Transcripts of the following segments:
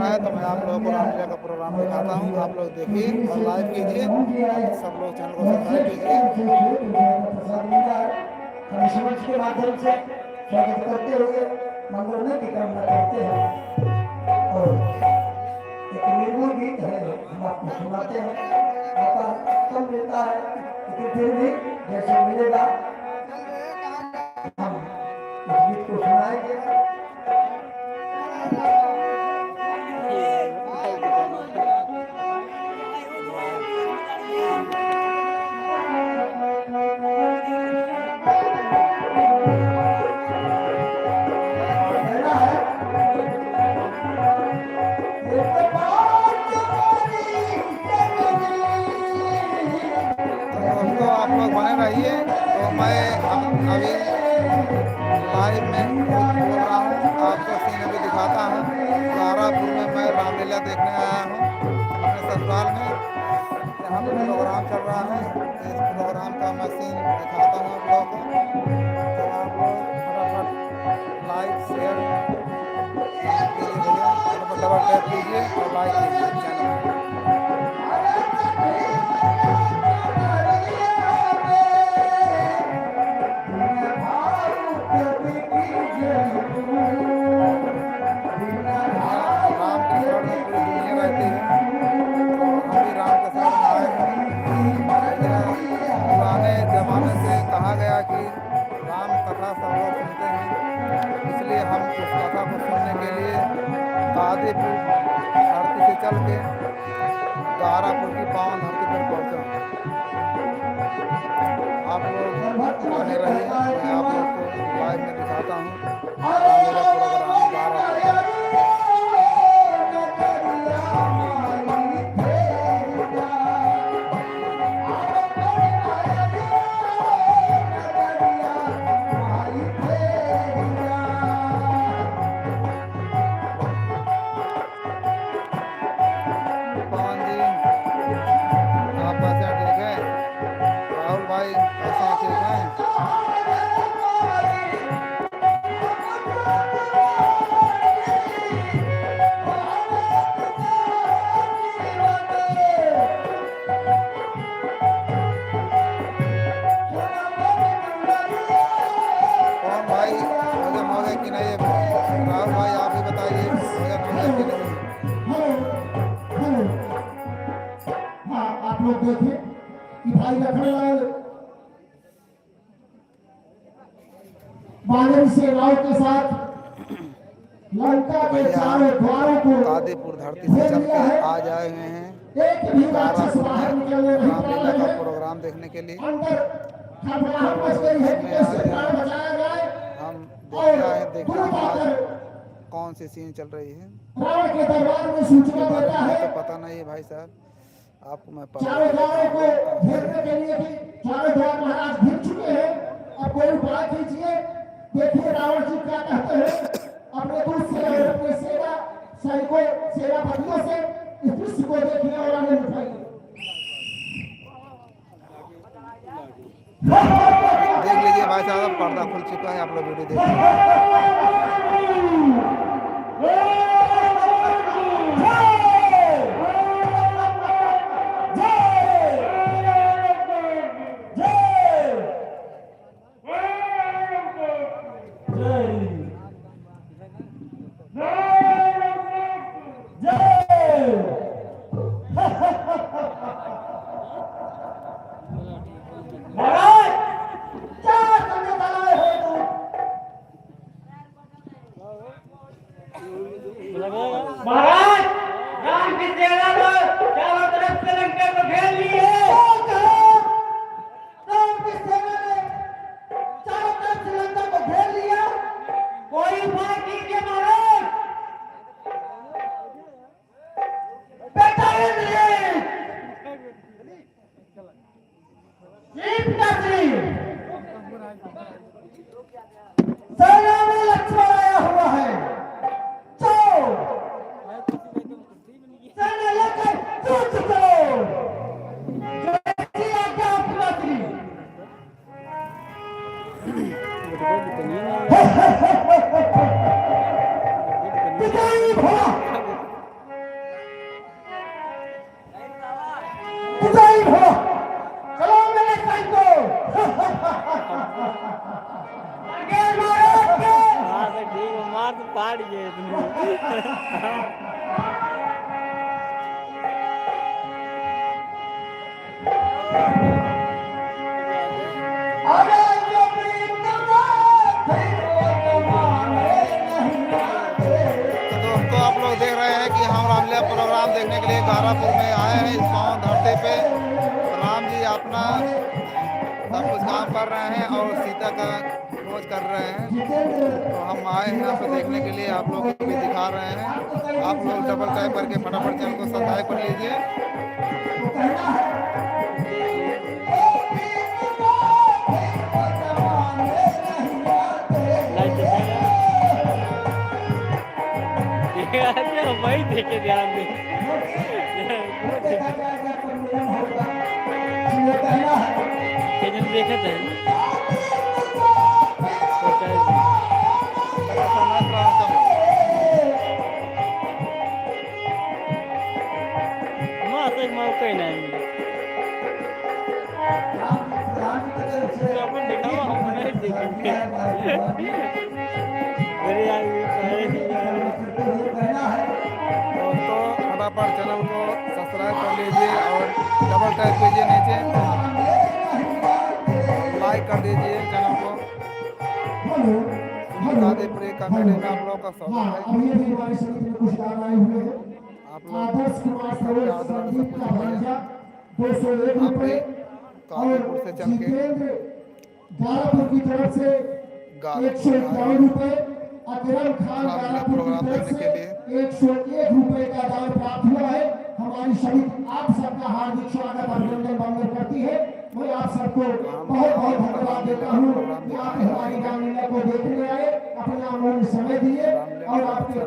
रहा है, तो मैं आप लोगों को रामलीला का प्रोग्राम दिखाता हूँ। आप लोग देखिए और लाइक कीजिए, सब लोग चैनल को सब्सक्राइब कीजिए। समाज के माध्यम से स्वागत करते हुए मंगलमय की कामना करते हैं और एक निर्मल गीत है हम आपको सुनाते हैं। मौका कम मिलता है लेकिन फिर भी जैसे मिलेगा हम इस गीत को सुनाएंगे। तो आप लोग बने रहिए। तो मैं अभी लाइव में बोल रहा हूँ, आपको सीन अभी दिखाता हूँ। तारापुर में मैं रामलीला देखने आया हूँ अपने ससुराल में। यहाँ पे प्रोग्राम चल रहा है, इस प्रोग्राम का मैं सीन दिखाता हूँ आप लोगों को। तो आप लोग फटाफट लाइक शेयर कीजिए भैया, फटाफट डबल टैप कीजिए और लाइक कीजिए चैनल को। राम की शरण में पूरी दुनिया रहती है, तो हम भी राम के शरण में आए हैं। पुराने जमाने से कहा गया कि राम कथा सब लोग सुनते हैं, इसलिए हम उस कथा को सुनने के लिए कादीपुर धरती से चल के तारापुर की पावन धरती पर पहुँचा। आप लोग बने रहिए, मैं आप लोग को लाइव में दिखाता हूँ मेरा प्रोग्राम तारापुर। पवन जी आप कैसे हैं? ठीक है। राहुल भाई कैसे हैं? ठीक हैं। कौन भाई भोजन हो गए कि नहीं? राहुल भाई आप ही बताइए, भोजन हो गए कि नहीं? हाँ, आप लोग देखिए कि भाई लखनलाल बानर सेनाओं के साथ लंका के चारों द्वारों को कादीपुर धरती से चल के आज आए हुए हैं एक भी राक्षस तारापुर बाहर में निकलने नहीं पा रामलीला रहे का हैं। प्रोग्राम देखने के लिए। अंदर घबराहट मच गई है कि कैसे प्राण बचाया जाए हम और देखते आए, देखते गुरु हैं आज पाकर कौन सी सीन चल रही है। रावण के दरबार में सूचना बारे देता में है तो पता नहीं है भाई साहब, आपको मैं चारों द्वारों को पता घेरने के लिए कि चारों द्वार महाराज घिर चुके हैं। अब कोई उपाय कीजिए। देखिए रावण जी क्या कहते हैं अपने दूत से और अपने सेना सैनिकों सेनापतियों से इस दृश्य को देखिए और आनंद उठाइए। देख लीजिए भाई साहब, पर्दा खुल चुका है, आप लोग वीडियो देखिए। महाराज राम की सेना को चारों तरफ से लंका को घेर लिए। राम की सेना ने चारों तरफ से लंका को घेर लिया। कोई उपाय कीजिए महाराज। बेटा इंद्र पिताश्री सेना में लक्ष्मण आया हुआ है। सेना लेकर कूच करो। जैसी आज्ञा हो पिताश्री। विजयी भव अरे जो प्रीत फिर वो माने नहीं आते। तो दोस्तों आप लोग देख रहे हैं कि हम रामलीला प्रोग्राम देखने के लिए गारापुर में आए हैं। इस पावन धरती पे राम जी अपना सब कुछ काम कर रहे हैं और सीता का खोज कर रहे हैं। तो हम आए हैं यहाँ पे देखने के लिए, आप लोग को भी दिखा रहे हैं। आप लोग डबल टाइप करके फटाफट चैनल को सब्सक्राइब कर लीजिए। तो कहना है ओ प्रीत फिर वो माने नहीं आते। वही देखे ध्यान दे। देखा जाएगा तो मिलन होगा। इसलिए कहना है केजन देखे थे माँ से माँ कोई नहीं राम की तरफ से अपन दिखावा हम नहीं देखेंगे मेरे यार ये पहले से यार कहना है तो फटाफट चैनल को सब्सक्राइब कर लीजिए और डबल टाइप कीजिए नीचे, लाइक कर दीजिए चैनल को। गाजीपुर कमेटी में आप लोगों का स्वागत है। अभी अभी हमारे समिति में कुछ गान आए हुए हैं। आप लोग आदर्श कुमार सरोज संदीप का भांजा 201 आप भी रुपए गाजीपुर से और चल के जितेंद्र गारापुर की तरफ से गाजीपुर 151 रुपए, अकरम खान रामलीला गारापुर की प्रोग्राम तरफ देखने से के लिए 101 रुपए का दान प्राप्त हुआ है। हमारी समिति आप सबका हार्दिक स्वागत अभिनंदन वंदन करती है। मैं आप सबको बहुत बहुत धन्यवाद देता हूँ कि आप हमारी रामलीला को देखने आए, अपना अमूल्य समय दिए और आपको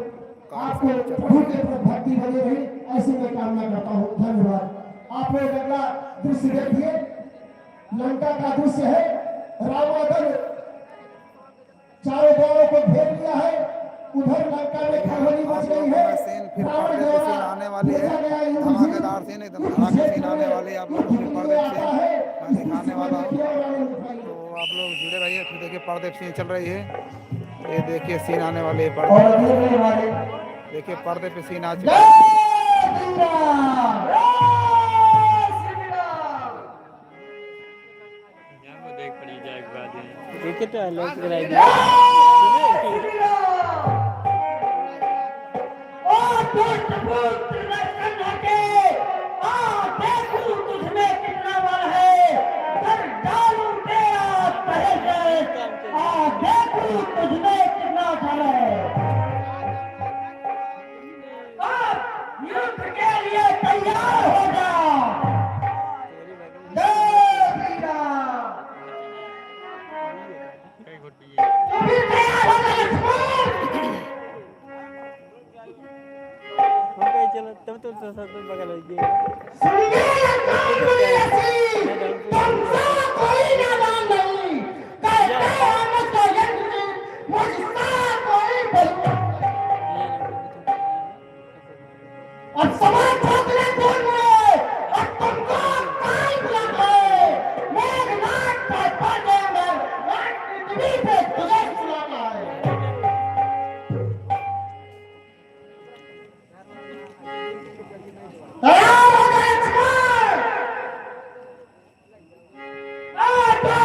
प्रभु के प्रति भक्ति बनी रही, ऐसी मैं कामना करता हूँ। धन्यवाद। आप लोग अगला दृश्य देखिए, लंका का दृश्य है। रावण चारों गांवों को घेर लिया है, उधर लंका में खलबली मच गई है। सीन फिर पर्दे पे सीन आने वाली है, धमाकेदार सीन, एकदम धड़ाके सीन आने वाली है। आप लोगों को पर्दे पे सीन मैं दिखाने वाला हूँ, तो आप लोग जुड़े रहिए। फिर देखिए पर्दे पे सीन चल रही है, ये देखिए सीन आने वाले है पर्दे। और अगले वाले देखिए पर्दे पे सीन आ चुका है। देख पड़ी जाए देखे तो लोग कराई तैयार हो जाओ। चलो तब तो सब बगल हो गया और समाज ठोकने दूर हुए और तुमको काल बुलाता है। मेघनाथ का पर्दे में रात पृथ्वी पे तुझे सुलाता है। तैयार हो गए लक्ष्मण? तो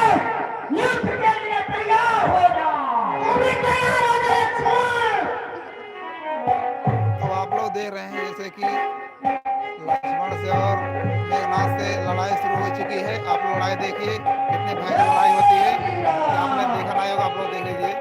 युद्ध के लिए तैयार हो जाओ। तुम भी तैयार हो गए लक्ष्मण? अब आप लोग देख रहे हैं जैसे कि लक्ष्मण से और मेघनाथ से लड़ाई शुरू हो चुकी है। आप लोग लड़ाई देखिए, कितनी भयंकर लड़ाई होती है, आपने देखा नहीं होगा, आप लोग देख लीजिए।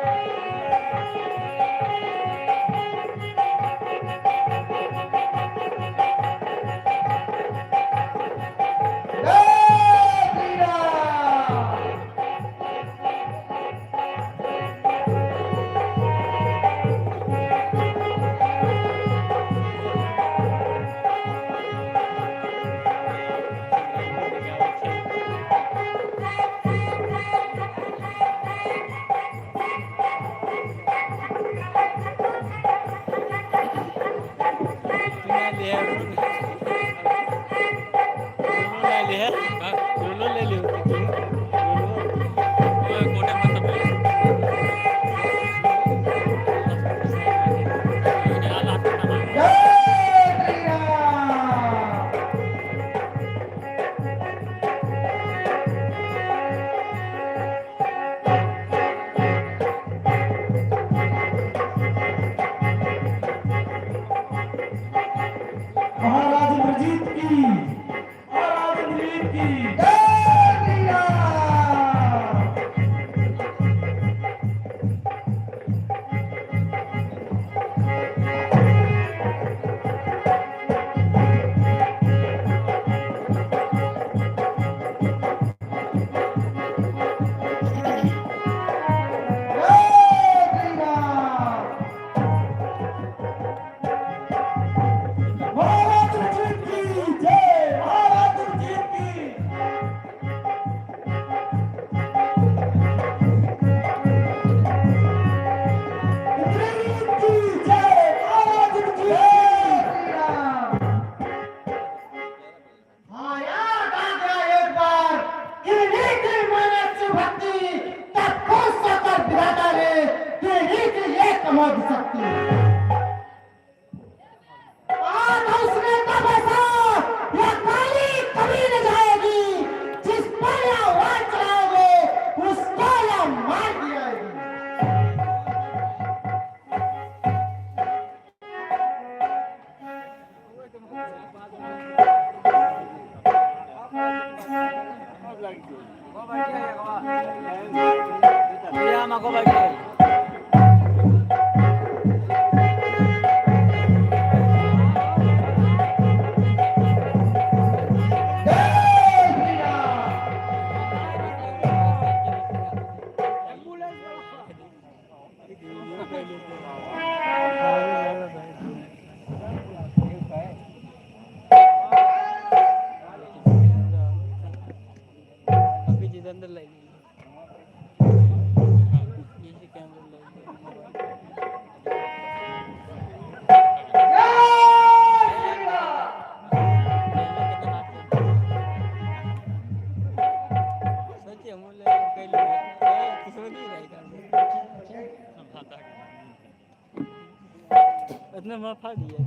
mau pagi ya.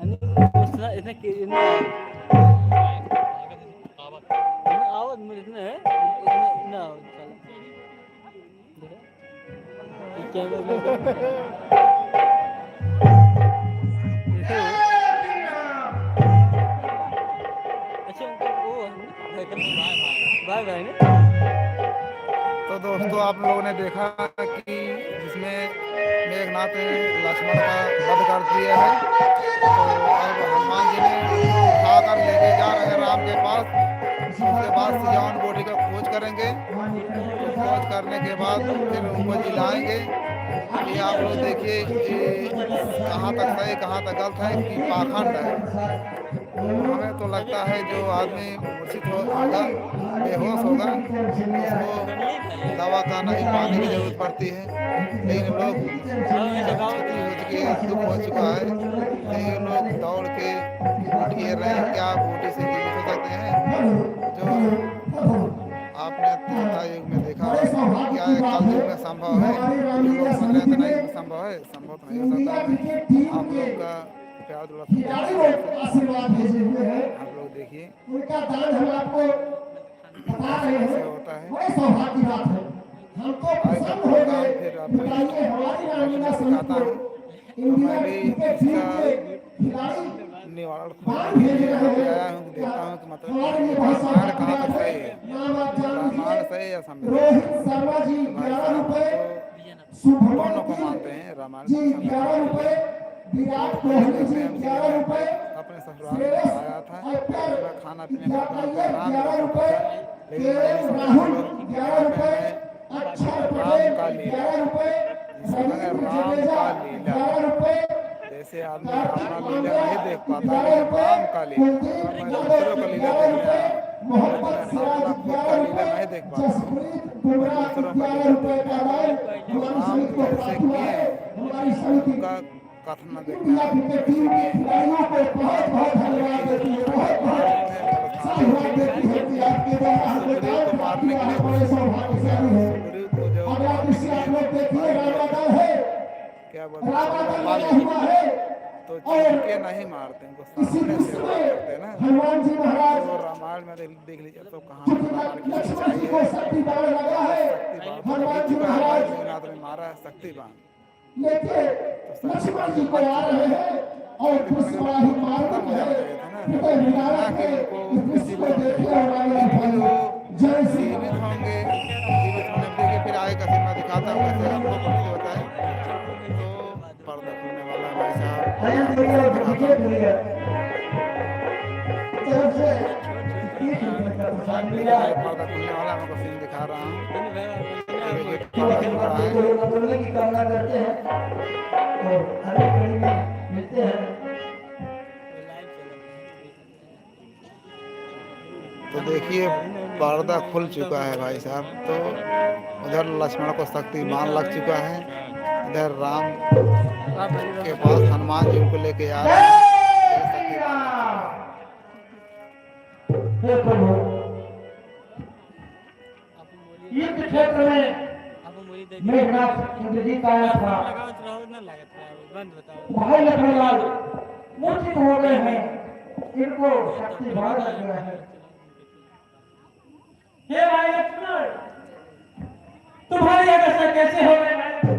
Ini maksudnya ini awal ini है ना चल देखा क्या अच्छा वो भाई भाई ने तो दोस्तों आप लोगों ने देखा कि जिसमें मेघनाथ ने लक्ष्मण का वध कर दिया है, तो अब हनुमान जी ने उनको उठाकर लेके जा रहे हैं राम के पास। उसके बाद सियावन बॉडी का खोज करेंगे, तो खोज करने के बाद फिर उनको जिलाएंगे। ये आप लोग देखिए कि कहाँ तक सही कहाँ तक गलत है कि पाखंड है। हमें तो लगता है जो आदमी मूर्छित होगा, बेहोश होगा, उसको दवा का नहीं पानी की जरूरत पड़ती है। लेकिन लोग क्षति हो चुकी है, दुख हो चुका है, लेकिन लोग दौड़ के बूटी घेर रहे हैं। क्या बूटी से जीवित हो सकते हैं? जो आपने त्रेता युग में देखा क्या है, कल युग में संभव है? जो लोग समझ रहे थे नहीं संभव है, संभव तो नहीं हो सकता है। आप लोग का प्यार दुआ आशीर्वाद भेजे हुए हैं, आप लोग देखिए उनका दान हम आपको बता रहे कैसे हैं। होता है। बड़े सौभाग्य की बात है, हम तो प्रसन्न हो गए। फिर आपको बताइए हमारी रामीना दिखाता हूँ, तो मैं भी इसका खिलाड़ी निवारण खोजने के लिए यहाँ पे आया हूँ, देखता हूँ कि मतलब रामायण कहाँ तक सही है, रामायण सही है या समझ रोहित शर्मा जी भाई 11 साहब रुपए, तो शुभमन दोनों को जी मानते हैं रामायण जी 11 रुपए, विराट कोहली जी 11 रुपए, अपने ससुराल में आया था, मैं खाना पीने का आराम 11 रुपए, लेकिन मैं नहीं समझा राहुल लोग 11 रुपए, मैं अक्षर राम पटेल का लीला 11 रुपए, जिसे कहें राम का लीला, 11 रुपए, जैसे आदमी अपना लीला नहीं देख पाता, लेकिन राम का लीला, अगर मैं दूसरों का लीला देखने आया हूँ, लेकिन मैं अपना खुद का लीला नहीं देख पाता हूँ, मैं दूसरों का लीला देखने आया हूँ। तो राम जैसे किए हैं उनका कथन न देखने आया हूँ, कैसे किए हैं। सुग्रीव को मारने के लिए सुग्रीव को जो क्या बोलते हैं तो चीख के नहीं मारते, उनको सामने से वार करते हैं ना। हनुमान जी महाराज तो रामायण में देख लीजिए तो कहाँ रामायण की सच्चाई को है। शक्ति बाण लगा है, शक्तिबाण हनुमान जी का महाराज मेघनाथ ने मारा है शक्तिबाण, लेके लक्ष्मण जी को आ रहे हैं और पुष्पवाही मार्ग है हृदय विदारक है। इसको देखिए हमारे भाई जय श्री जीवित होंगे, जीवित होने के फिर आगे का सिनेमा दिखाता हूँ कैसे आपको पता होता है। तो पर्दा खुलने वाला है भाई साहब, आया देखिए विकेट मिल गया तरफ से प्रसाद मिला पर्दा खुलने वाला है, आपको सीन दिखा रहा हूँ। देखिए तो पर्दा खुल रहा है। बदलने की कामना करते हैं और अगली कड़ी में मिलते हैं। तो देखिए पर्दा खुल चुका है भाई साहब, तो उधर लक्ष्मण को शक्तिमान लग चुका है, इधर राम के पास हनुमान जी को लेके आ रहे हैं। हे प्रभु युद्ध क्षेत्र में मेघनाथ इंद्र जी का आया था, भाई लखनलाल मूर्छित हो गए हैं, इनको शक्ति बाण लग गया है। हे भाई लक्ष्मण तुम्हारी अवस्था कैसे हो गई भाई लक्ष्मण?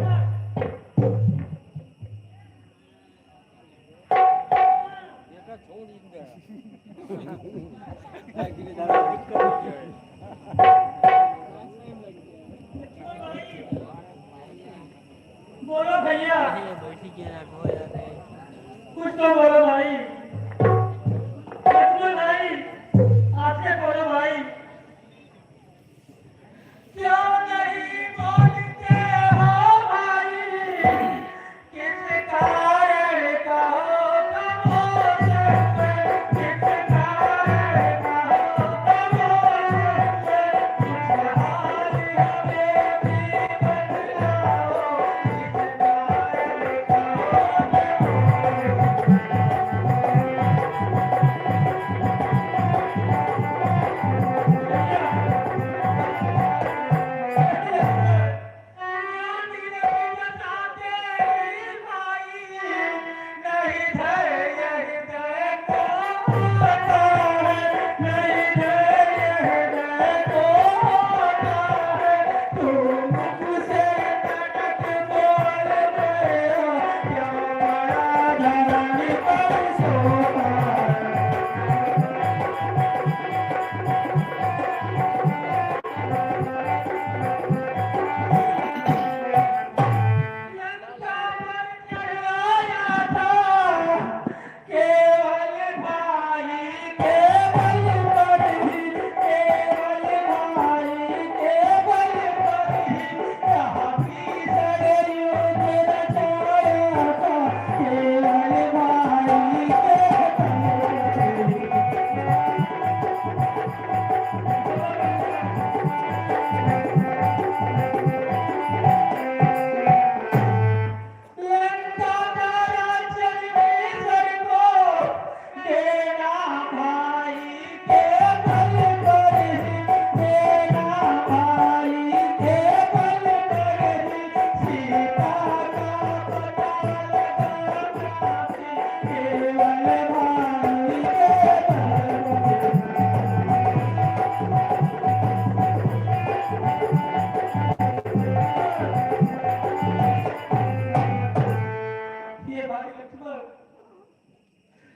बोलो भैया कुछ तो बोलो भाई, लक्ष्मण भाई आपसे बोलो भाई। क्या नहीं बोलते हो भाई, किस कारण का हो तमोश में, किस कारण का हो तमोश में, कुछ हाल हमें भी बतलाओ, किस कारण का हो तमोश में।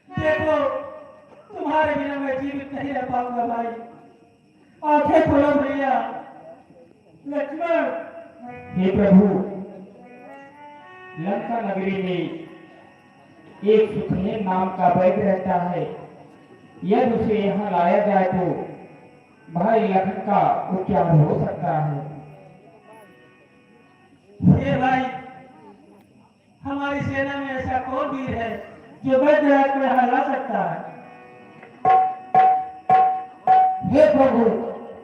देखो तुम्हारे बिना मैं जीवित नहीं रह पाऊंगा भाई। आंखें खोलो भैया। लक्ष्मण। हे प्रभु, लंका नगरी में एक सुखदेव नाम का वैद्य रहता है। यदि उसे यहाँ लाया जाए तो भाई लखन का उपचार हो सकता है। ये भाई, हमारी सेना में ऐसा कौन वीर है जो वैद्य राज को यहाँ ला सकता है? हे प्रभु,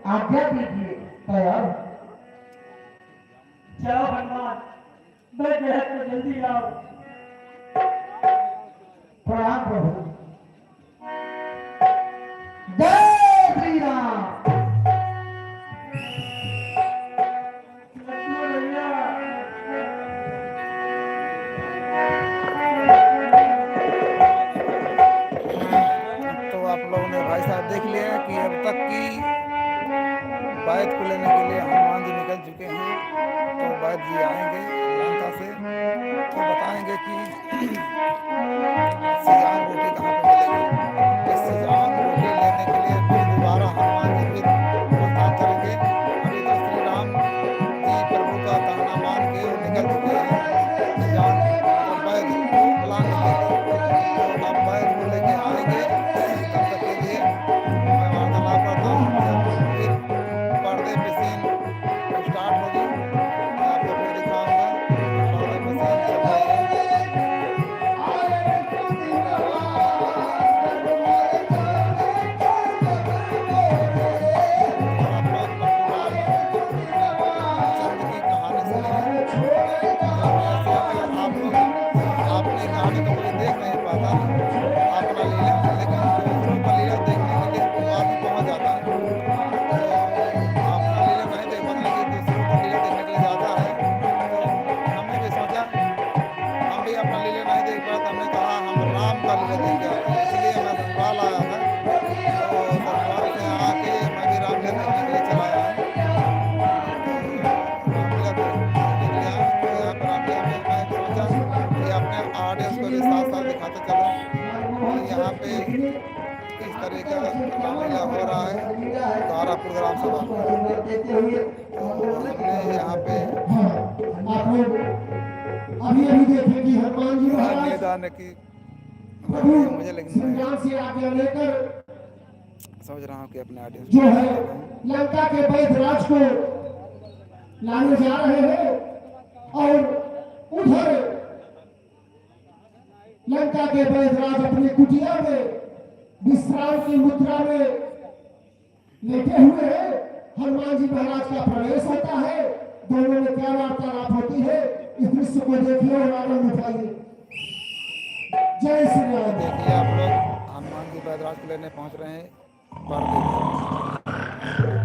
आज्ञा दीजिए, तैयार हूं। जाओ हनुमान, वैद्य राज को जल्दी लाओ। प्रणाम प्रभु। जय श्री राम। लक्ष्मण भैया। तो आप लोगों ने भाई साहब देख लिया कि अब तक की वैद को लेने के लिए हनुमान जी निकल चुके हैं। तो वैद जी आएंगे लंका से तो बताएंगे कि सिजान रोटी कहाँ पे मिलेगी। इस सिजान रोटी लेने के लिए फिर दोबारा हनुमान जी फिर प्रस्थान करेंगे। अभी तो श्री राम जी प्रभु का कहना मान के निकल चुके हैं सिजान वैद को बुलाने के लिए। तो अब वैद को लेके आएंगे, तब तक के लिए मैं वार्तालाप करता हूँ। जब फिर पर्दे पे सीन स्टार्ट होगी मैं आपको फिर दिखाऊंगा। पर्दे पे सीन चल रही है। और आप लोग भगवान चंद की कहानी सुनी है। तो ऐसे अगर आप लोग आपने कहानी तो कोई देख नहीं पाता अपना लीला, लेकिन दूसरों का लीला देखने के लिए वो आदमी पहुंच जाता है। तो अपना लीला नहीं देख पाता लेकिन दूसरों का लीला देखने के लिए जाता है। तो हमने भी सोचा हम भी अपना लीला नहीं देख पाए तो हमने कहा हम राम का लीला देख के आए। इसलिए मैं ससुराल आया था। तो ससुराल से आके मैं भी राम लीला देखने के लिए चला आया। रामलीला देखने के लिए आया। तो यहाँ पर रामलीला में मैं सोचा कि अपने ऑडियंस को भी साथ साथ दिखाते चलो कि यहाँ पे किस तरह का रामलीला हो रहा है तारापुर ग्राम सभा में। देते हुए तो हमने यहाँ पे आप लोग अभी अभी देखे कि हनुमान जी महाराज मैदान की प्रभु मुझे लेकिन मैं संग्राम से आगे लेकर समझ रहा हूँ कि अपने ऑडियंस जो है लंका के वैधराज को लाने जा रहे हैं और उधर लंका के वैधराज अपनी कुटिया में विश्राम की मुद्रा में लेटे हुए हैं। हनुमान जी महाराज का प्रवेश होता है, दोनों में क्या वार्तालाप होती है, इस दृश्य को देखिए और आनंद उठाइए। जय श्री राम। देखिए आप लोग हनुमान जी बैदराज को लेने पहुँच रहे हैं पर्दे पे।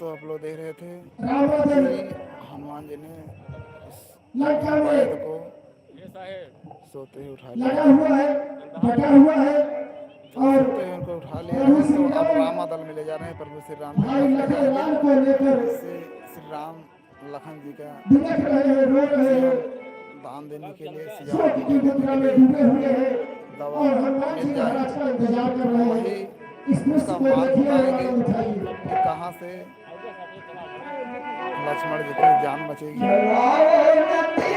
दोस्तों आप लोग देख रहे थे रावण कि हनुमान जी ने इस लंका वैद में को सोते ही उठा लगा लिया। हुआ है, डटा हुआ है तो और सोते ही उनको उठा लिया प्रभु है। तो श्री अब राम रामा दल में ले जा रहे हैं, प्रभु श्री राम के भाई पास ले लखन जाएंगे, लाल को लेकर जिससे श्री राम लखन जी का बिलख रहे हैं, रो रहे हैं, जीवन दान देने के लिए, श्री राम शोक जी की को देने मुद्रा के में लिए डूबे हुए हैं दवा और हनुमान जी मिल महाराज जाए। का इंतजार कर रहे वही हैं। इस दृश्य उसका को मार्ग देखिए और बताएंगे आनंद उठाइए। कि कहाँ से लक्ष्मण जी की जान बचेगी। तो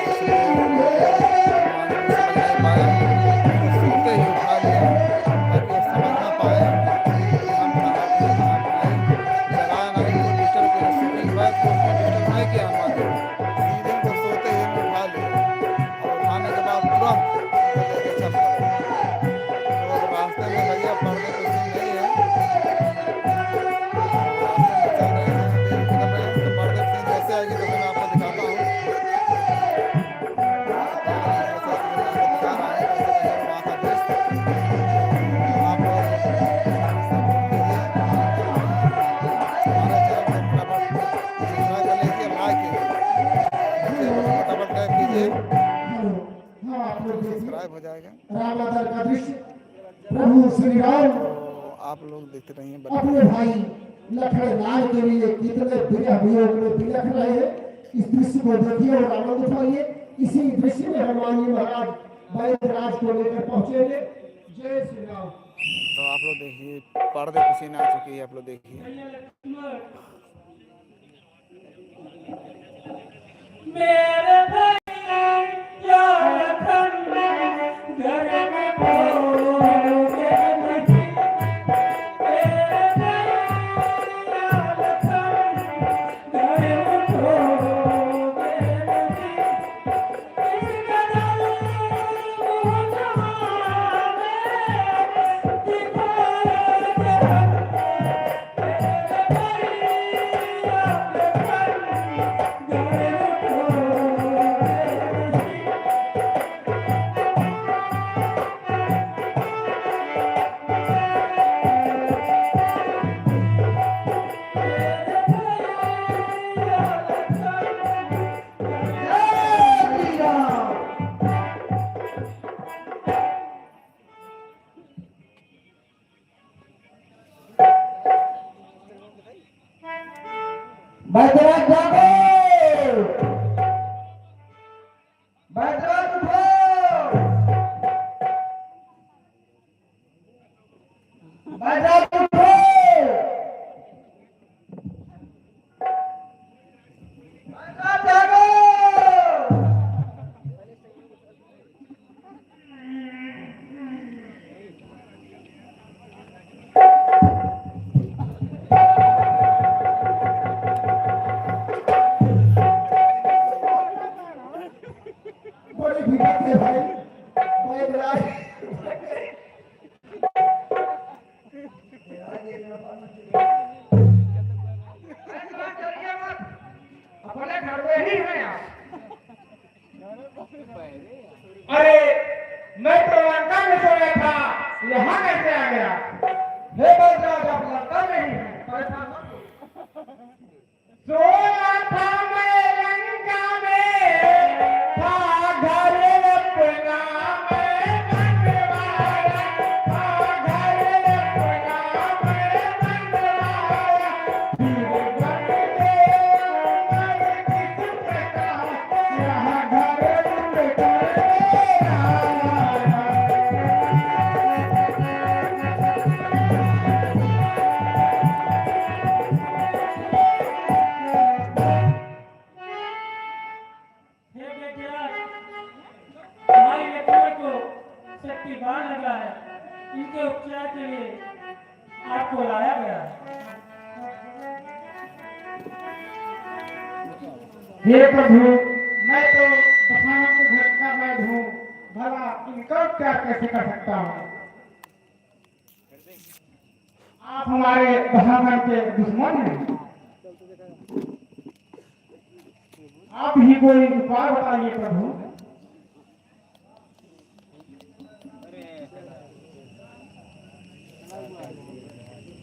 इसलिए हनुमान जी ने समझ नहीं पाया, तो सोते ही उठा लिया ताकि वो समझ ना पाए कि हम कहाँ थे कहाँ पर नहीं। जगाया नहीं, कोई डिस्टर्ब किया, सोते हुए तो उसमें डिस्टर्ब नहीं किया हनुमान जी ने, सीधे उनको सोते ही में उठा लिया। और उठाने के बाद तुरंत उनको लेके चल पड़े। तो अब रास्ते में भैया पर्दे पे सीन नहीं है, तो रास्ते में चल रहे हैं, अभी निकल रहे हैं। तो पर्दे पे सीन जैसे आएगी तो मैं आपको दिखाता हूँ। पर्दे में जैसे आएगी तो मैं आपको दिखा रहा हूँ कैसे कैसे वहाँ का दृश्य। तो आप लोग सपोर्ट कीजिए, हमारे चैनल को फटाफट सब्सक्राइब कर लीजिए, लाइक कीजिए, नीचे बटन को डबल टैप कीजिए, हाँ, आप लोग देखिए सब्सक्राइब हो जाएगा। रामावतार का दृश्य। प्रभु श्री राम तो आप लोग देखते रहिए, बने अपने रहिए। भाई लखन लाल के लिए कितने विरह वियोग में बिलख रहे हैं। इस दृश्य को देखिए और आनंद उठाइए। इसी दृश्य में हनुमान जी महाराज वैद्यराज को लेकर पहुंचेंगे। जय श्री राम। तो आप लोग देखिए, पर्दे पे सीन आ चुकी है, आप लोग देखिए। मेरे भैया लखन घर में बोलोगे नहीं। मेरे भैया लखन घर में बोलोगे नहीं। इस कदर मुँह जवाने दिखाए जहन। मेरे भैया लखन घर में बोलोगे नहीं। जय श्री राम। वैद्यराज जागो, वैद्यराज उठो, वैद्यराज उठो, वैद्यराज जागो। बड़ी विपत है भाई, वैद्यराज अपने घर में ही हैं आप। अरे मैं तो लंका में सोया था, यहाँ कैसे आ गया? हे बलराज, आप लंका में ही हैं, परेशान मत हो। सोया था मैं लंका में, था घर अपना मैं बनवाया, था घर अपना मैं बनवाया। फिर बन गया मैं किस प्रकार, यहाँ घर ढूंढ कर आया। हे बेटिया, हमारी लक्ष्मण को शक्तिवान लगा है, इनके उपचार के लिए आपको लाया गया है। हे प्रभु, मैं तो दशानन के घर का वैद्य हूँ, भला इनका उपचार कैसे कर सकता हूँ? आप हमारे दशानन के दुश्मन हैं। आप ही कोई उपाय बताइए प्रभु।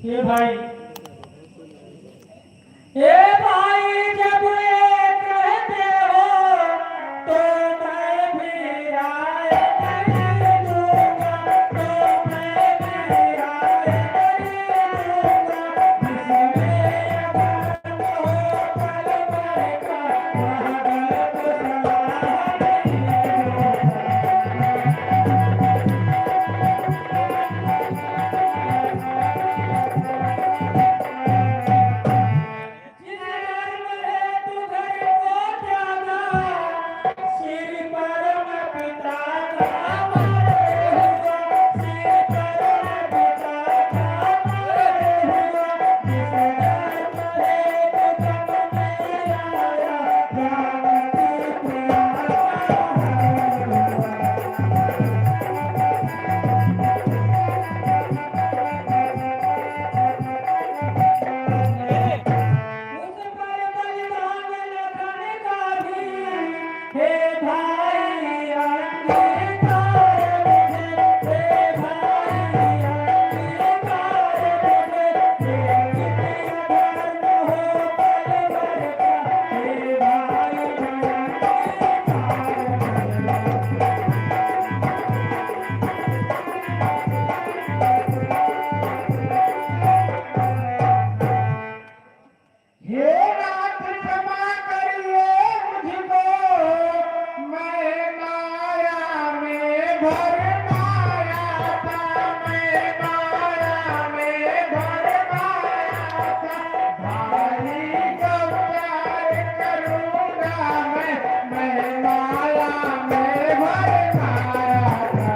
हे भाई, हे भाई जब ये कहते हो तो मैं भी राय नहीं दूंगा, तो मैं भी राय नहीं दूंगा। जिसमें अमन हो पल भर का, वह गलत सलाह नहीं दूंगा। जिस घर में तू घर को जाना, सिर पर मैं पिता का मारे हुआ, सिर पर मैं पिता का मारे हुआ। जिस घर में तू कब नहीं आया, जानती उस पर बलिदान लखन का भी, हे भाई अंगीकार मुझे, हे भाई अंगीकार मुझे। ये कितनी अधर्म हो पल भर का, हे भाई अंगीकार मुझे। हे नाथ क्षमा करिए मुझको, मैं माया में भर माया था, मैं माया में भर माया था। भाई को प्यार करूंगा मैं माया में भर माया था।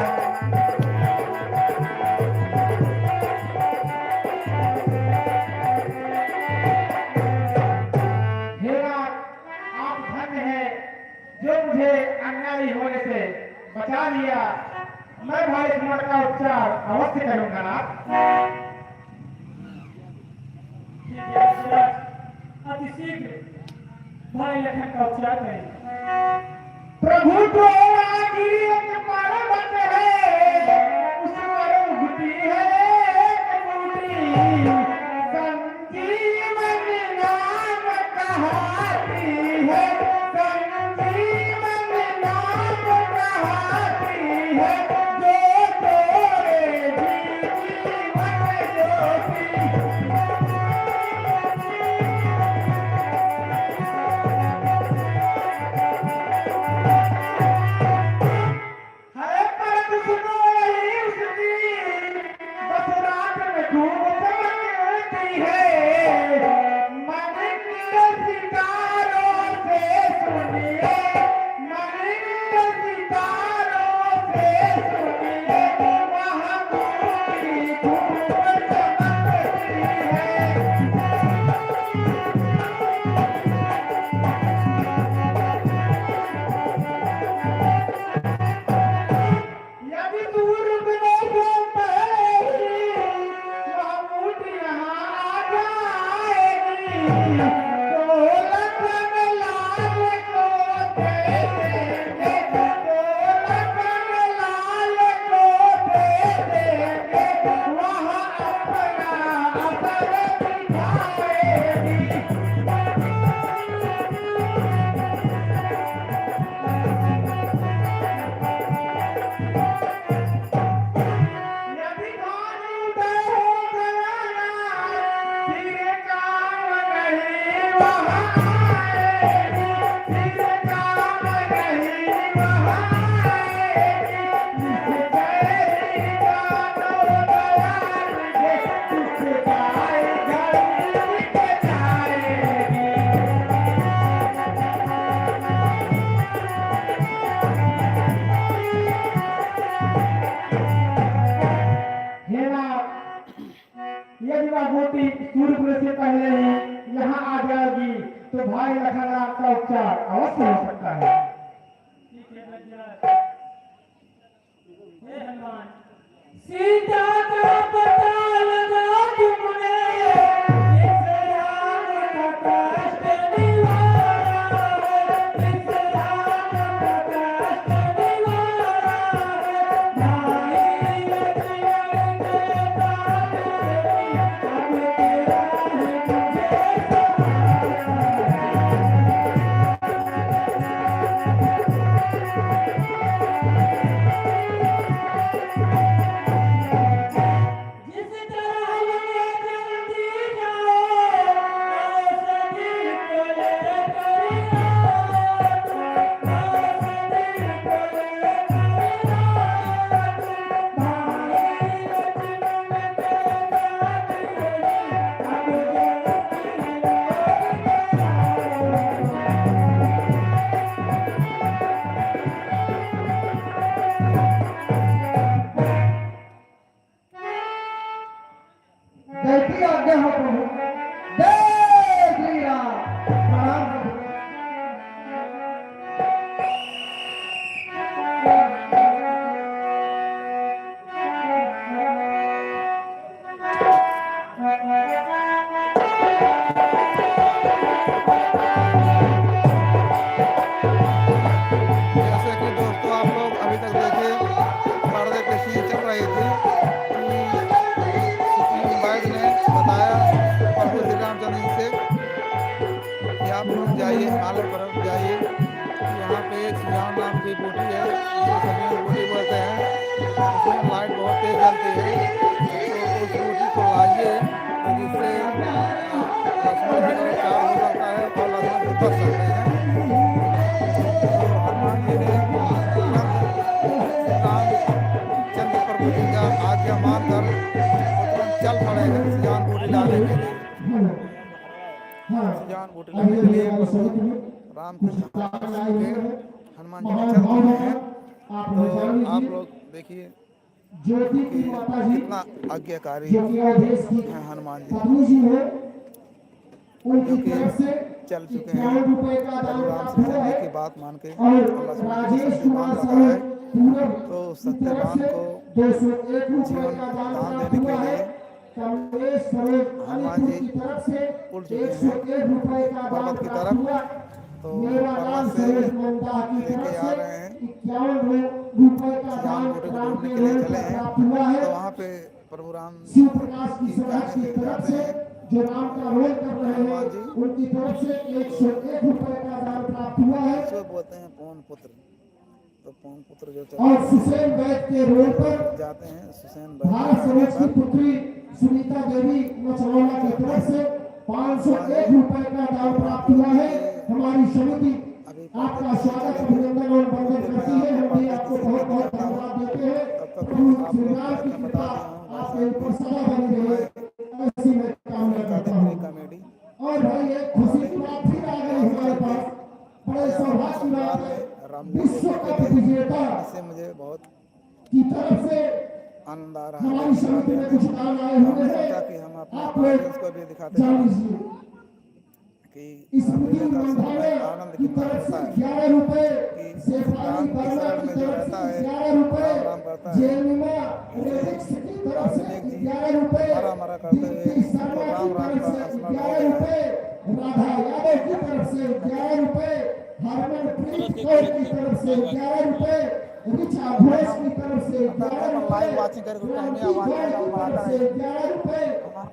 हे नाथ, आप धन्य हैं जो मुझे अन्यायी होने से बचा लिया। मैं भाई कुमार का उपचार अवश्य करूंगा नाथ। अति शीघ्र भाई लखन का उपचार करें। प्रभु तो आगिरी एक पर्वत है, उस पर उगती है एक बूटी, संजीवन नाम कहाती है, संजीवन नाम कहाती है, जो तोरे जीवन ज्योति। है परत सुनो यही उसकी, बस रात में खूब चमकती है। मन के सितारों से सुनिए, मन के सितारों से सुनिए, वहाँ बूटी खूब चमकती है। यदि दूर में से पहले ही वह बूटी यहाँ आ जाएगी, तो लखन लाल को दे देंगे, तो लखन लाल को दे देंगे, वह अपना असर दिखाएगी। यदि धान उदय हो गया, फिर काम नहीं वहाँ आएगी, फिर काम नहीं वहाँ आएगी। जिस गैरी जानो दयाल के, उस गाय घर बिक जाएगी। हे नाथ, यदि वह बूटी सूर्य से पहले ही यहाँ आ जाएगी, तो भाई लखन राम का उपचार अवश्य हो सकता है। सीता का पता लगा तुमने, इस राम का कष्ट निवारा है, इस राम का कष्ट निवारा है। भाई लक्ष्मण के प्राण देवी, अब तेरा है तुझे सहारा। दिखाइए कि यहाँ पे एक सुजान नाम की बूटी है, जिसे सफेद बूटी बोलते हैं। उसमें लाइट बहुत तेज जलती है, तो उस बूटी को लाइए तो जिससे लक्ष्मण जी का उपचार हो सकता है और लक्ष्मण जी बच सकते हैं। तो हनुमान जी ने रामचंद्र प्रभु जी का आज्ञा मानकर तुरंत चल पड़े हैं सुजान बूटी लाने के लिए। सुजान बूटी लाने के लिए प्रभु राम के धाम के हनुमान जी चल चुके हैं। तो आप लोग देखिए ज्योति कि की माता जी कितना आज्ञाकारी जो कि अवधेश की हैं हनुमान जी, पत्नी जी है, उनकी जो कि तरफ से चल चुके 51 हैं रुपए का दान प्रभु राम प्राप्त से हुआ चलने है। की बात मान के। और और लक्ष्मण जी को राजेश सत्य कुमार बांध रखा साहू है, पूरब तो की सत्य तरफ बांध से को 201 रुपए जीवन का दान दान प्राप्त देने हुआ के है। लिए कमलेश सरोज हनुमान अलीपुर जी की तरफ से उड़ चुके हैं 101 रुपए का दान पर्वत की प्राप्त तरफ। हुआ। तो मेवालाल पर्वत से सरोज मंदा की लेके तरफ आ से रहे हैं 51 रुपए का सुजान दान बूटी को राम ढूंढने के के लिए रोड चले पर हैं। प्राप्त हुआ है। तो वहाँ पे प्रभु राम शिव प्रकाश की की समाज कहने की से तरफ जाते से हैं जो राम का रोल कर रहे हैं, हनुमान जी, उनकी तरफ से 101 रुपए का दान प्राप्त हुआ है। इसको बोलते हैं पवन पुत्र। तो पवन पुत्र जो और चलते सुसैन वैद के रोड पर हैं जाते हैं सुसैन बैठ के भारत कहने समाज की पर। पुत्री सुनीता देवी मछलौला की तरफ से 501 रुपए का दान प्राप्त हुआ है। हमारी समिति अभी आपका स्वागत अभिनंदन और वंदन करती है। हम भी आपको बहुत बहुत धन्यवाद देते हैं। तब तक प्रभु आप श्री लोग राम की मैं बता कृपा दिया हूँ भाई आपके साहब ऊपर सदा बनी रहे, ऐसी मैं कामना करता कादम्बरी हूँ। कॉमेडी और भाई एक खुशी की बात फिर आ गई हमारे पास, बड़े सौभाग्य की बात है। रामलीला विश्व देखने कप के थे, विजेता इससे मुझे बहुत की तरफ से आनंद आ रहा है हमारी देखने समिति वाले में में। कुछ दान आए तो हुए हमने हैं, सोचा कि हम अपने आप लोग ऑडियंस को भी दिखाते जान हैं लीजिए। कि इस रामलीला का सुख मंत्रालय में आनंद की कितना तरफ होता से है 11 रुपए, कि शेफाली राम की वर्मा शरण की में जो तरफ रहता से है, 11 रुपए, राम राम करता है, जेमिमा जैसे रेडिक्स की तरफ से रामविवेक जी 11 रुपए, मरा मरा करते हुए दीप्ति उनको शर्मा राम की राम तरफ का से स्मरण हो 11 गया है। रुपए, राधा यादव की तरफ से 11 रुपए, हरमनप्रीत कौर की तरफ से 11 रुपए, ऋचा घोष की तरफ से 11 रुपए, लाइव वाचिंग करके टाइम रामजी आवाज गौड़ की बढ़ाता तरफ से रहे। 11 रुपए,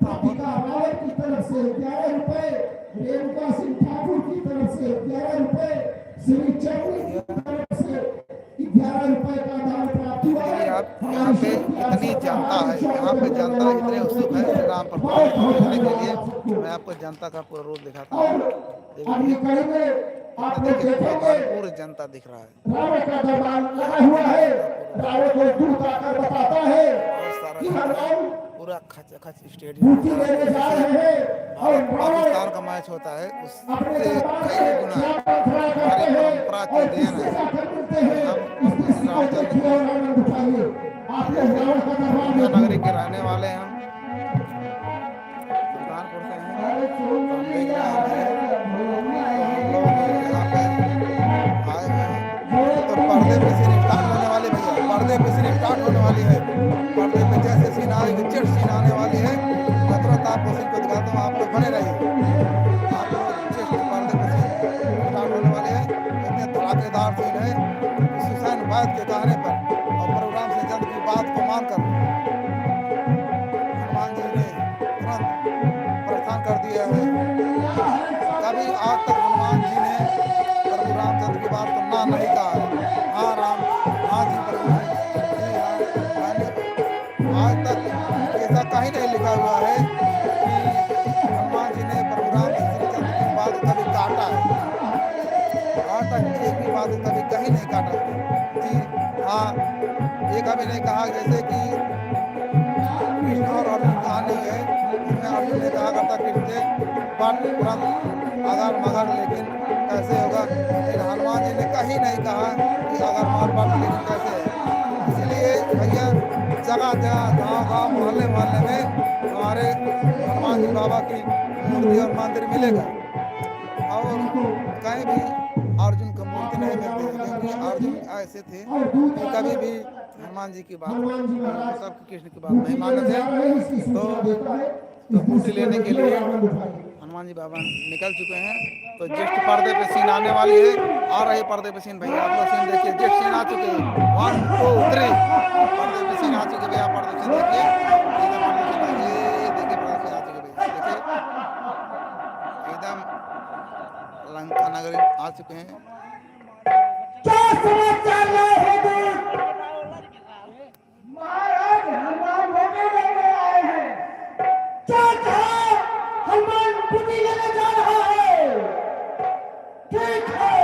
कृतिका रावत की तरफ से 11 रुपए, रेणुका सिंह ठाकुर की तरफ से 11 रुपए, श्री चौधरी की तरफ से 11 रुपए का दान प्राप्त हुआ है। आप यहाँ पे इतनी जनता है, यहाँ पे जनता इतने उत्सुक है श्री राम प्रभु को देखने के लिए। मैं आपको जनता का पूरा रूप दिखाता हूँ। अगली देखिए कड़ी में आप लोग देखिए देखेंगे पूरी जनता दिख रहा है, रावण का दरबार लगा हुआ है। रावण को दूत आकर बताता है बहुत सारा कि जनता है, हनुमान पूरा खच खच स्टेडियम बूटी लेने जा रहे हैं और भारत रावण पाकिस्तान का मैच होता है अपने उससे दरबार कई में गुना छापा खड़ा करते हमारी हैं परंपरा की और देन किससे है। जाकर मिलते हैं, हम इस खुशी को देखिए और आनंद उठाइए। आप लोग रावण का दरबार नगर देखिए। के रहने वाले हैं हम, सुल्तानपुर से हैं। तो हम देख रहे हैं हम लोग यहाँ पे आए हैं। तो पर्दे पे सीन स्टार्ट होने वाली भैया, पर्दे पे सीन स्टार्ट होने वाली है। पर्दे पे जैसे सीन आएगी चिट सीन आने वाली है। मैं तुरंत आपको सीन को दिखाता हूँ, आप लोग बने रहिए। आप लोग चिट पर्दे पे सीन स्टार्ट होने वाले है। इतने धमाकेदार सीन है कि सुसैन वैद के कहने पर और प्रभु राम से चंद्र की बात को मानकर हनुमान जी ने तुरंत परेशान कर दिया है। कभी आज तक हनुमान जी ने प्रभु रामचंद्र की बात को ना नहीं कहा है। हाँ राम, हाँ जी प्रभु जी, हाँ मैंने आज तक ऐसा कहीं नहीं लिखा हुआ है कि हनुमान जी ने प्रभु रामचंद्र की बात कभी काटा है। आज तक एक भी बात कभी कहीं नहीं काटा जी। हाँ, ये कभी नहीं कहा जैसे कि कृष्ण और अर्जुन कहानी है, जिसमें अर्जुन ने कहा करता कृष्ण से बट तुरंत अगर मगर लेकिन कैसे होगा। लेकिन हनुमान जी ने कहीं नहीं कहा कि अगर मगर बट लेकिन कैसे है। इसलिए भैया जगह जगह गाँव गाँव मोहल्ले मोहल्ले में हमारे हनुमान जी बाबा की मूर्ति और मंदिर मिलेगा। और कहीं भी अर्जुन का मूर्ति नहीं मिलती है, क्योंकि अर्जुन ऐसे थे कि कभी भी हनुमान जी की बात, सब कृष्ण की बात नहीं मानते थे। तो बूटी लेने के लिए हनुमान जी बाबा निकल चुके हैं। तो जस्ट पर्दे पे सीन आने वाली है, आ रही पर्दे पे सीन भैया, आप लोग सीन देखिए। जस्ट सीन आ चुके हैं, 1 2 3 पर्दे पे सीन आ चुके भैया। पर्दे सीन देखिए, देखिए पर्दे सीन आ चुके भैया, देखिए एकदम लंका नगरी आ चुके हैं। क्या समाचार लाए हो दूत? महाराज हनुमान बूटी लेके आए हैं। क्या कहा? हनुमान बूटी लेने जा रहा है। ठीक है,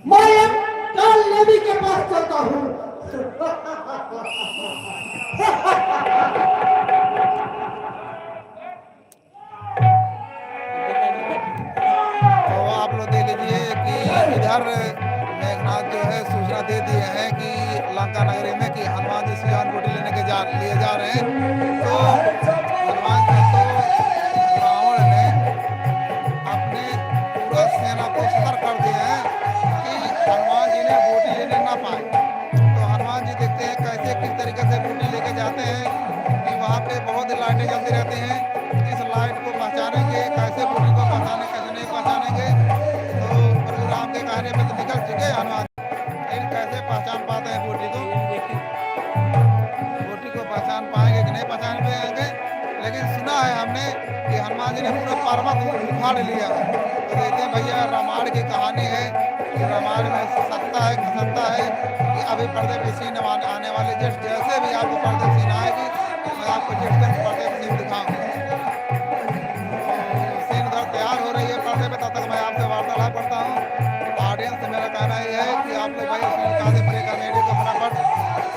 मैं अब काल नबी के पास चलता हूँ। तो आप लोग देख लीजिए कि इधर मेघनाथ जो है सूचना दे दिए हैं कि लंका नगरी में कि हनुमान जी सियान बूटी लिए जा रहे हैं। तो हनुमान जी तो रावण ने अपने पूरा सेना को सतर्क कर दिए हैं कि हनुमान जी ने बूटी लेने ना पाए। तो हनुमान जी देखते हैं कैसे किस तरीके से बूटी लेके जाते हैं कि वहाँ पे बहुत लाइटें जलती रहती हैं। किस लाइट को पहचानेंगे, कैसे बूटी को पहचाने, कैसे नहीं पहचानेंगे। तो प्रभु राम के कहने पे तो निकल चुके हनुमान, लेकिन कैसे पहचान पाते हैं बूटी को पहचान पाएंगे कि नहीं पहचान पाएंगे। लेकिन सुना है हमने कि हनुमान जी ने पूरा पर्वत उखाड़ लिया। तो देखते हैं भैया रामायण की कहानी है कि रामायण में सत्ता है खसत्ता है कि अभी पर्दे पे सीन आने वाले जैसे भी आपको पर्दे सीन आएगी मैं आपको जिस दिन पर्दे पे सीन दिखाऊंगा। सीन उधर तैयार हो रही है पर्दे पे, तब तक मैं आपसे वार्तालाप करता हूँ। ऑडियंस से मेरा कहना यह है कि आप लोग भाई काजे प्ले का वीडियो को फटाफट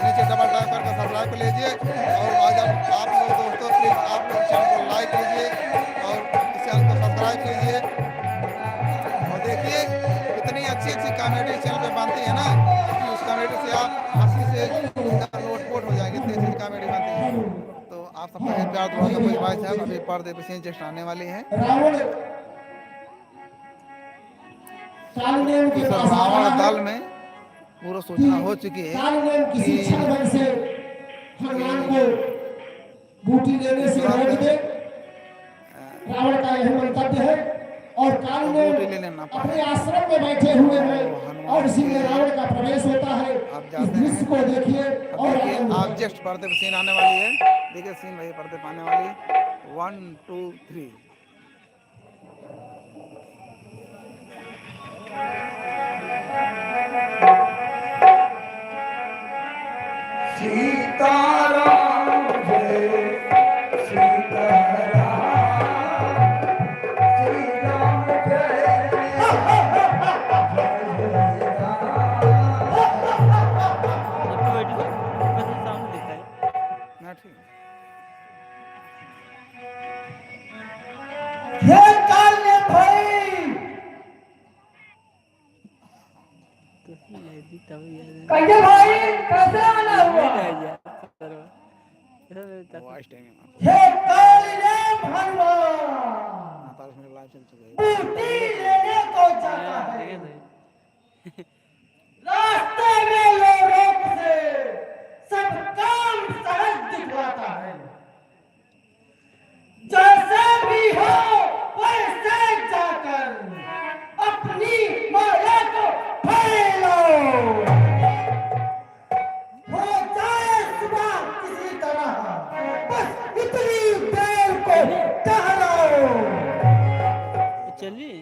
नीचे डबल टैप करके सब्सक्राइब कर लीजिए। और अगर आप लोग दोस्तों प्लीज आप लोग चैनल को लाइक कीजिए और इस चैनल को सब्सक्राइब कीजिए। और देखिए इतनी अच्छी कॉमेडी चैनल पे बनती है ना कि उस कॉमेडी से आप हंसी से लोटपोट हो जाएंगे। इतनी अच्छी कॉमेडी बनती है। तो आप सबका प्यार दुआ का कोई भाई साहब अभी पर्दे पे सीन जस्ट आने वाली है। रावण कालनेम के पास आ रहा रावण है। दल में पूरा सूचना हो चुकी है कालनेम किसी कि क्षण भर से हनुमान को बूटी लेने से रोक दे। रावण का यह मंतव्य है। और कालनेम बूटी लेने ना पाए। अपने आश्रम में बैठे हुए हैं और इसी में रावण का प्रवेश होता है। आप इस जाते दृश्य को देखिए और देखिए आप जस्ट पर्दे पे सीन आने वाली है। देखिए सीन वही पर्दे पे आने वाली है। 1 2 3 सीताराम जय सीताराम श्री राम जय ना ठीक हे कालने भाई कैसे भाई कैसे आना हुआ? वॉइस टाइम है हे कालने हनुमान ना मेरे लाइव चल चुका है। बूटी लेने को जाता है। रास्ते में लोगों से सब काम सहज दिखलाता है। जैसे भी हो वैसे जाकर अपनी माया को फैलो। हो जाए सुबह किसी तरह बस इतनी देर को टहलो। नहीं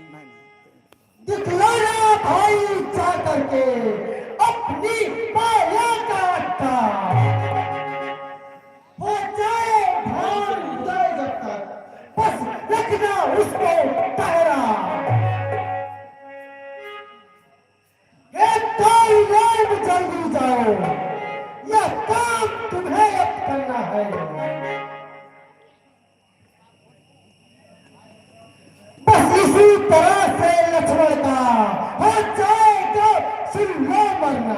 दिखलाना भाई जा करके अपनी माया का अड्डा। हो जाए भान उदय जब तक बस रखना उसको पहरा। एक कोई लोग जल्दी जाओ, यह काम तुम्हें अब करना है। बस इसी तरह से लक्ष्मण का हो जाएगा सिंहो मरना।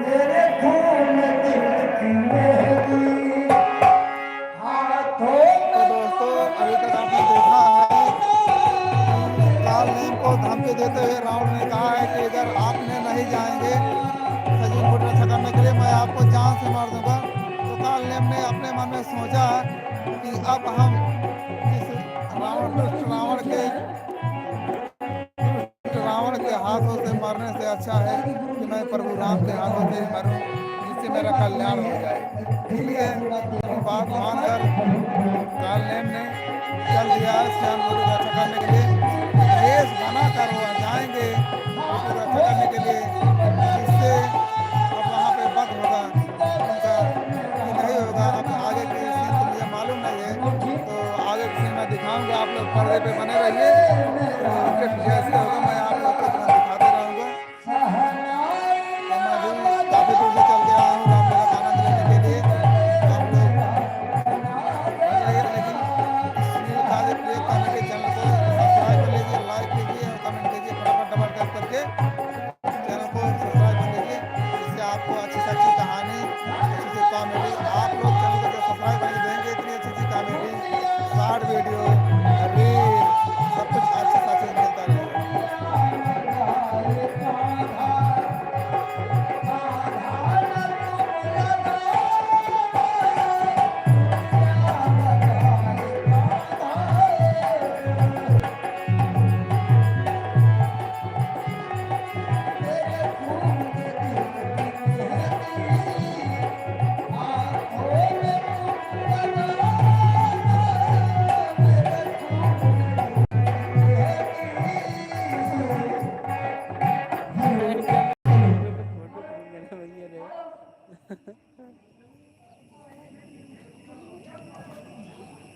मेरे खून दिल की मेहंदी हाथों तो दोस्तों अभी तक आपने देखा है कि कालनेम को धमकी देते हुए रावण ने कहा है कि अगर आपने नहीं जाएंगे सजीव को रक्षा करने के लिए मैं आपको जान से मार दूंगा। तो कालनेम ने अपने मन में सोचा कि अब हम इस रावण के हाथों से मरने से अच्छा है कि मैं प्रभु राम के हाथों से मरूं, जिससे मेरा कल्याण हो जाए। इसलिए बात मानकर कालनेम ने चल दिया श्याम को रक्षा करने के लिए। भेष बना कर वह जाएंगे उनको रक्षा करने के लिए, जिससे अब वहाँ पे वध होगा उनका कि नहीं होगा। अब आगे की सीन तो मुझे मालूम नहीं है, तो आगे की सीन मैं दिखाऊंगा। आप लोग पर्दे पे बने रहिए, तो जैसे होगा मैं आप लोग को दिखाते रहूँगा। तो मैं भी काफ़ी दूर से चल के आया हूँ रामलीला का आनंद लेने के लिए। आप लोग बन रहिए, लेकिन सुनील काजी प्रिय कॉमेडी चैनल को सब्सक्राइब कर लीजिए, लाइक कीजिए और कमेंट कीजिए फटाफट डबल टैप करके चैनल को सब्सक्राइब कर लीजिए, जिससे आपको अच्छी से अच्छी कहानी, अच्छी सी कॉमेडी, आप लोग चैनल को जो सब्सक्राइब करके देंगे इतनी अच्छी सी कॉमेडी, शॉर्ट वीडियो, रील, सब कुछ अच्छा सा चीज़ मिलता रहेगा।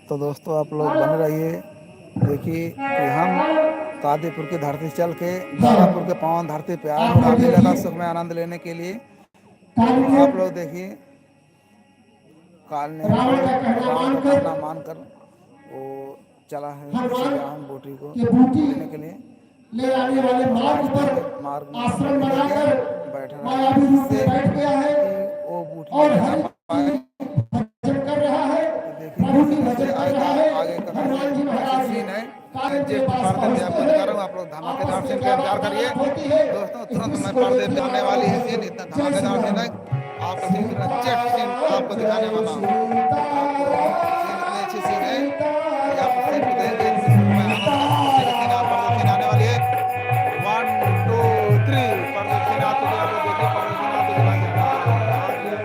तो दोस्तों आप लोग बने रहिए, देखिए कि हम कादीपुर की धरती चल के दारापुर के पावन धरती पे आए हैं रामलीला का सुख में आनंद लेने के लिए। तो आप लोग देखिए कालनेम को रावण का कहना मानकर वो चला है श्रीराम बूटी को लेने के लिए। ले आने वाले मार्ग पर मार्ग में आश्रम बनाकर बैठ रहा है, मायावी रूप जिससे में बैठ गया है कि वो बूटी और ले हरि ना पाए। भजन कर रहा है, देखिए प्रभु की कैसे भजन कर आएगा रहा है। आगे का हनुमान जी महाराज सीन है कानून के जिस पास पर्दे पे आपको पहुंचते दिखा हैं। रहा हूँ, आप लोग धमाकेदार आपस सीन में का क्या इंतजार करिए वार्तालाप होती है, दोस्तों। इस तुरंत दृश्य मैं को पर्दे देखने पे आने वाला वाली है है। सीन, इतना जय श्री धमाकेदार सीन है, राम। आपको सीन इतना जेट सीन आपको दिखाने वाला हूँ। आपको सीन इतनी अच्छी सीन है कि आप सीन को देखेंगे इतनी सुख में आनंद का सीन है। पर्दे सीन आने वाली है, 1 2 3 पर्दे सीन आ चुके हैं। आप लोग देखिए पर्दे सीन आ चुके हैं।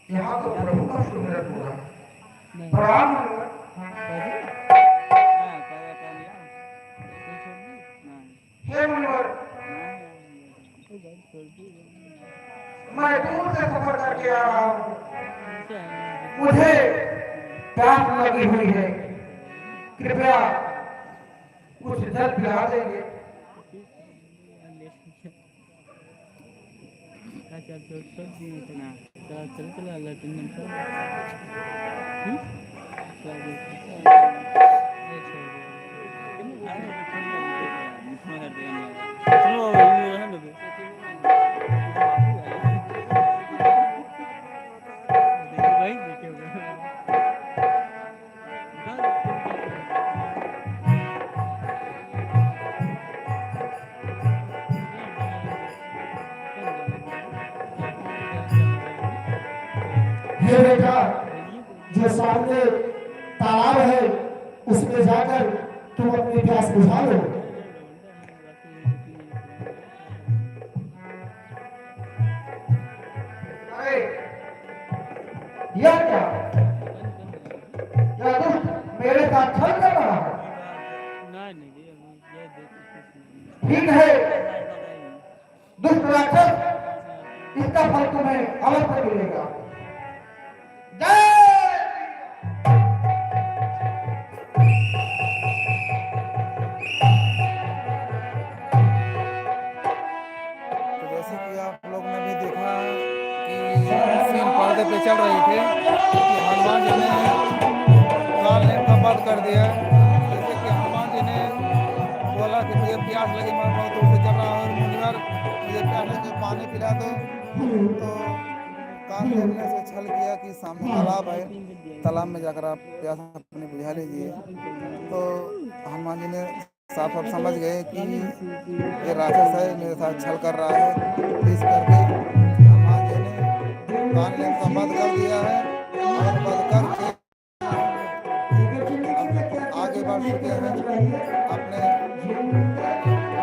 यहाँ तो प्रभु का सुमिरन होगा। प्रणाम हे मुनिवर, मैं दूर से सफर करके आ रहा हूँ, मुझे प्यास लगी हुई है, कृपया कुछ जल पिला देंगे। देखिए बेटा, जो सामने तालाब है उसमें जाकर तुम अपनी प्यास बुझा लो। अरे यह क्या, यह दुष्ट मेरे साथ छल कर रहा है। ठीक है दुष्ट राक्षस, इसका फल तुम्हें अवश्य मिलेगा। जय तो जैसे कि आप लोग ने भी देखा कि सीन पर्दे पे चल रही थे कि हनुमान जी ने काल ने का वध कर दिया। जैसे कि हनुमान जी ने बोला कि मुझे प्यास लगी, मैं बहुत दूर से चल रहा हूँ, मुनिवर मुझे प्यास लगी, पानी पिला दो। तो कामदेव ने से छल किया कि सामने तालाब है, तालाब में जाकर आप प्यास अपनी बुझा लीजिए। तो हनुमान जी ने साफ साफ समझ गए कि ये राक्षस है, मेरे साथ छल कर रहा है। इस करके हनुमान जी ने कामदेव का वध कर दिया है और वध करके आगे बढ़ चुके हैं। अपने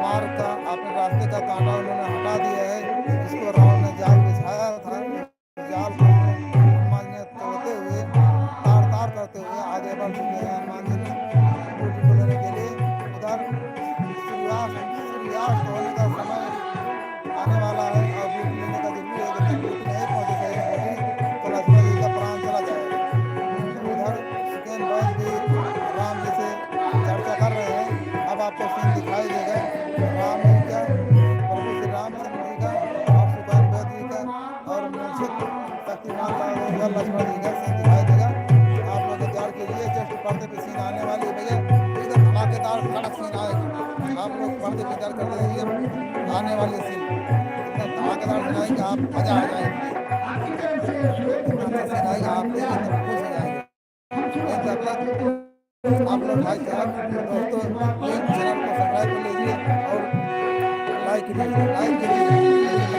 मार्ग का, अपने रास्ते का कांटा उन्होंने हटा दिया है। जिसको रावण ने जाल बिछाया था, जाल को हनुमान जी ने तोड़ते हुए, तार तार करते हुए आगे बढ़ चुके हैं। हनुमान जी ने बूटी को लेने के लिए उधर सूर्यास्त होने का समय आने वाला है और बूटी लेने का जरूरी है। जब तक बूटी नहीं पहुंचे सही बूटी तो लक्ष्मण जी का प्राण चला जाएगा। तो उधर सुकेन बैठ भी राम जी से चर्चा कर रहे हैं। अब आपको सीन दिखाई देगा राम जी का, प्रभु श्री रामचंद्र जी का और सुकेन बैठ जी का और मूर्छित शक्तिमान होगा लक्ष्मण जी का सीन दिखाई देगा। आप लोग इंतजार के लिए जस्ट पर्दे पे सीन आने वाली है भैया, एकदम धमाकेदार कड़क सीन आएगी। आप लोग पर्दे पे इंतजार कर रहिए, आने वाले सीन इतना धमाकेदार सीन आएगा आप मजा आ जाएगी। इतना सीन आएगा आप देख एकदम खुश हो जाएंगे। जब तक आप लोग भाई साहब दोस्तों प्लीज चैनल को सब्सक्राइब कर लीजिए और लाइक कीजिए, लाइक कीजिए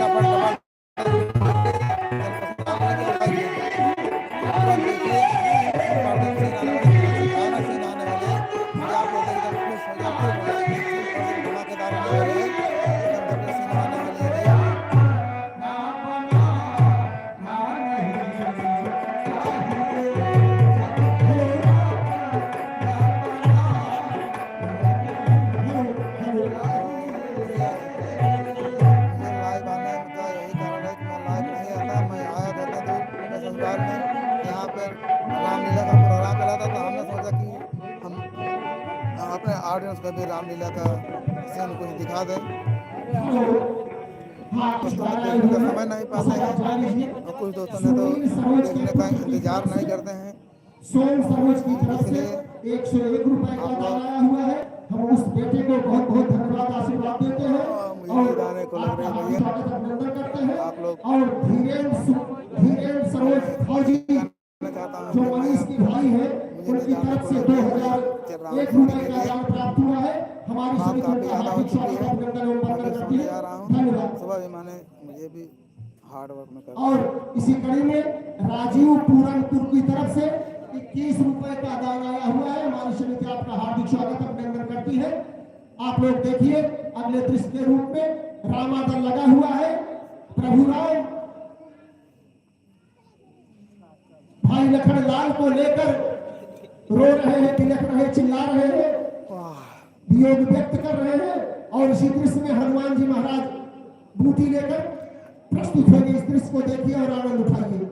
फटाफट दबा ऑडियंस का भी रामलीला का सीन कुछ दिखा दें। दोस्तों ने देखने का समय नहीं पाते हैं और कुछ दोस्तों ने तो देखने का इंतजार नहीं करते हैं। स्वयं सरोज की तरफ से 101 रुपए का दान आया हुआ है। हम उस बेटे को बहुत बहुत धन्यवाद आशीर्वाद देते हैं मुझे गाने को लग रहे हैं भैया, अभिनंदन करते हैं। आप लोग और धीरेन्द्र सरोज फौजी जो मनीष की भाई है उनकी तरफ से 2001 रुपए का दान प्राप्त हुआ है। हमारी सभी काफी ज्यादा हो चुकी है, अभिनंदन एवं वंदन करती जा है। रहा हूँ धन्यवाद। सुबह भी मैंने मुझे भी हार्ड वर्क में कर और इसी कड़ी में राजीव पूरनपुर की तरफ से 21 रुपए का दान आया हुआ है। हमारी समिति आपका हार्दिक स्वागत अभिनंदन करती है। आप लोग देखिए अगले दृश्य के रूप में रामादल लगा हुआ है। प्रभु राम भाई लखन लाल को लेकर रो रहे हैं, बिलख रहे, चिल्ला रहे हैं, वियोग व्यक्त कर रहे हैं। और इसी दृश्य में हनुमान जी महाराज बूटी लेकर प्रस्तुत होंगे। इस दृश्य को देखिए और आनंद उठाइए।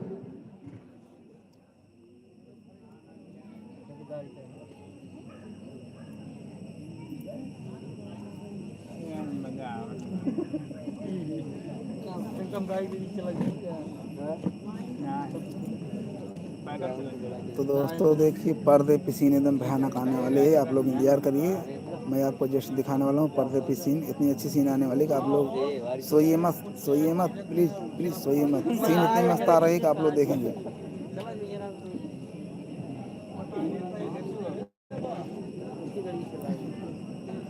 तो दोस्तों देखिए पर्दे पे सीन एकदम भयानक आने वाले हैं। आप लोग इंतजार करिए, मैं आपको जस्ट दिखाने वाला हूँ पर्दे पे सीन। इतनी अच्छी सीन आने वाली कि आप लोग सोइए मत, सोइए मत, प्लीज प्लीज सोइए मत। सीन इतनी मस्त आ रही है कि आप लोग देखेंगे।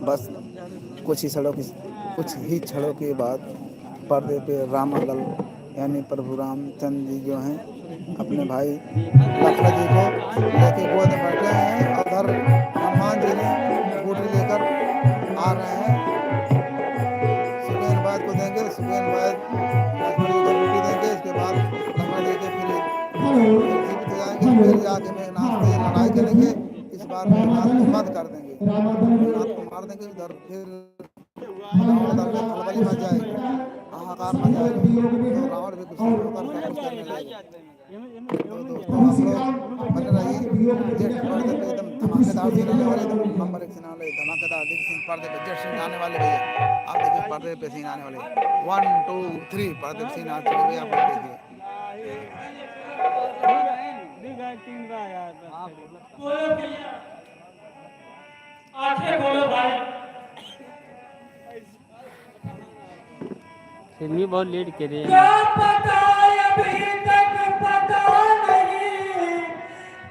बस कुछ ही क्षणों के बाद पर्दे पे रामादल यानी प्रभु रामचंद्र जी जो हैं अपने भाई लखन जी को लेके गोद में बैठे हैं। उधर हनुमान जी ने बूटी लेकर आ रहे हैं। सुगेन बैद को देंगे, सुगेन बैद लक्ष्मण जी को बूटी देंगे। इसके बाद लक्ष्मण जी के फिर जीवित हो जाएंगे। फिर जाके मेघनाथ से लड़ाई करेंगे। इस बार मेघनाथ को मत कर देंगे, मेघनाथ को मार देंगे। उधर फिर रावण दल में खलबली मच जाएगी, हाहाकार मच जाएगा। तो रावण भी गुस्से में होकर सब कुछ करने लगेगा। तो दोस्तों आप लोग बने रहिए। जेठ पर्दे पे एकदम धमाकेदार सीन आने वाले, एकदम नंबर 1 सीन आने वाले, धमाकेदार देखिए सीन पर्दे पे जेठ सीन आने वाले भैया। आप देखिए पर्दे पे सीन आने वाले 1 2 3 पर्दे पे सीन आ चुके भैया। आप लोग देखिए। बोलो भैया, आंखें खोलो भाई। फिल्मी बहुत लेट करे हैं। क्या पता अभी तक पता नहीं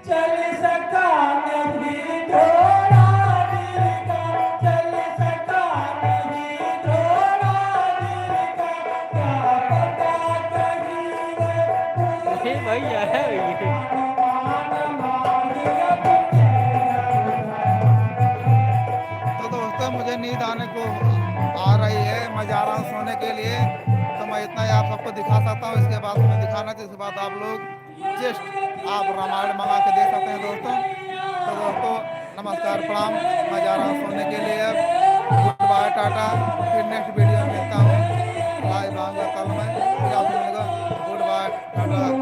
चल सका नहीं थोड़ा दिल का, चल सका नहीं थोड़ा दिल का, क्या पता कहीं अरे भैया है ये। तो दोस्तों मुझे नींद आने को आ रही है, मैं जा रहा हूँ सोने के लिए। तो मैं इतना ही आप सबको दिखा सकता हूँ। इसके बाद मैं दिखाना चाहिए, इसके बाद आप लोग जस्ट आप रामायण मंगा के देख सकते हैं दोस्तों। तो दोस्तों नमस्कार प्रणाम, मैं जा रहा हूँ सोने के लिए। अब गुड बाय टाटा, फिर नेक्स्ट वीडियो में मिलता हूँ। लाइव आऊँगा कल मैं, फिर आपसे मिलेगा। Goodbye Tata.